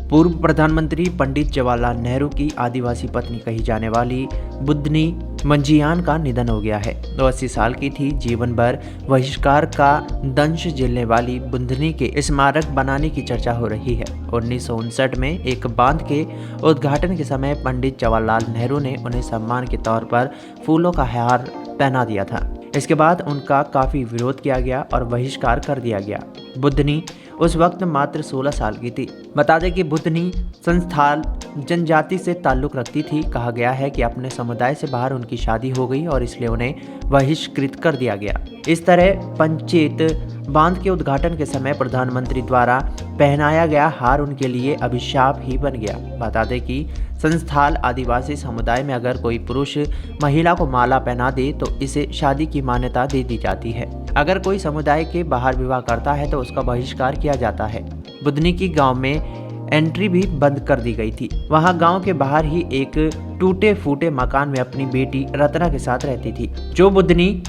पूर्व प्रधानमंत्री पंडित जवाहरलाल नेहरू की आदिवासी पत्नी कही जाने वाली बुधनी मंझियान का निधन हो गया है। वो 80 साल की थी। जीवन भर बहिष्कार का दंश झेलने वाली बुधनी के स्मारक बनाने की चर्चा हो रही है। 1959 में एक बांध के उद्घाटन के समय पंडित जवाहरलाल नेहरू ने उन्हें सम्मान के तौर पर फूलों का हार पहना दिया था। इसके बाद उनका काफ़ी विरोध किया गया और बहिष्कार कर दिया गया। बुधनी उस वक्त मात्र 16 साल की थी। बता दें कि बुधनी संस्थाल जनजाति से ताल्लुक़ रखती थी। कहा गया है कि अपने समुदाय से बाहर उनकी शादी हो गई और इसलिए उन्हें बहिष्कृत कर दिया गया। इस तरह पंचायत बांध के उद्घाटन के समय प्रधानमंत्री द्वारा पहनाया गया हार उनके लिए अभिशाप ही बन गया। बता दें कि संस्थाल आदिवासी समुदाय में अगर कोई पुरुष महिला को माला पहना दे तो इसे शादी की मान्यता दे दी जाती है। अगर कोई समुदाय के बाहर विवाह करता है तो उसका बहिष्कार किया जाता है। बुधनी की गांव में एंट्री भी बंद कर दी गई थी। वहां गांव के बाहर ही एक टूटे फूटे मकान में अपनी बेटी रत्ना के साथ रहती थी। जो बुधनी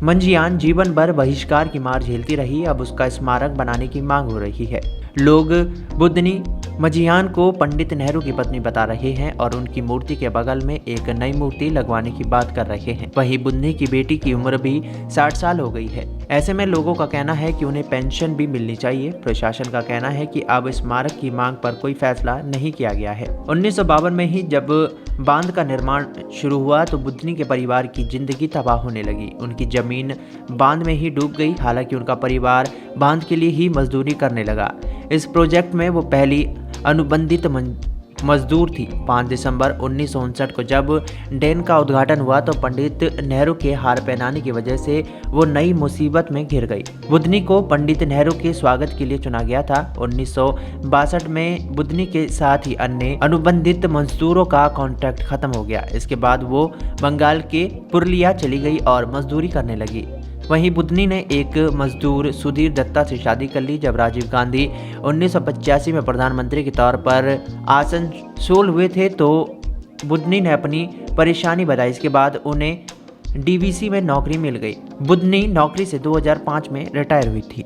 मंझियान जीवन भर बहिष्कार की मार झेलती रही, अब उसका स्मारक बनाने की मांग हो रही है। लोग बुधनी मंझियान को पंडित नेहरू की पत्नी बता रहे हैं और उनकी मूर्ति के बगल में एक नई मूर्ति लगवाने की बात कर रहे हैं। वहीं बुधनी की बेटी की उम्र भी 60 साल हो गई है। ऐसे में लोगों का कहना है कि उन्हें पेंशन भी मिलनी चाहिए। प्रशासन का कहना है कि अब स्मारक की मांग पर कोई फैसला नहीं किया गया है। 1952 में ही जब बांध का निर्माण शुरू हुआ तो बुधनी के परिवार की जिंदगी तबाह होने लगी। उनकी जमीन बांध में ही डूब गई। हालांकि उनका परिवार बांध के लिए ही मजदूरी करने लगा। इस प्रोजेक्ट में वो पहली अनुबंधित मजदूर थी। 5 दिसंबर 1959 को जब डैम का उद्घाटन हुआ तो पंडित नेहरू के हार पहनाने की वजह से वो नई मुसीबत में घिर गई। बुधनी को पंडित नेहरू के स्वागत के लिए चुना गया था। 1962 में बुधनी के साथ ही अन्य अनुबंधित मजदूरों का कॉन्ट्रैक्ट खत्म हो गया। इसके बाद वो बंगाल के पुरुलिया चली गई और मजदूरी करने लगी। वहीं बुधनी ने एक मजदूर सुधीर दत्ता से शादी कर ली। जब राजीव गांधी 1985 में प्रधानमंत्री के तौर पर आसनसोल हुए थे तो बुधनी ने अपनी परेशानी बताई। इसके बाद उन्हें डीवीसी में नौकरी मिल गई। बुधनी नौकरी से 2005 में रिटायर हुई थी।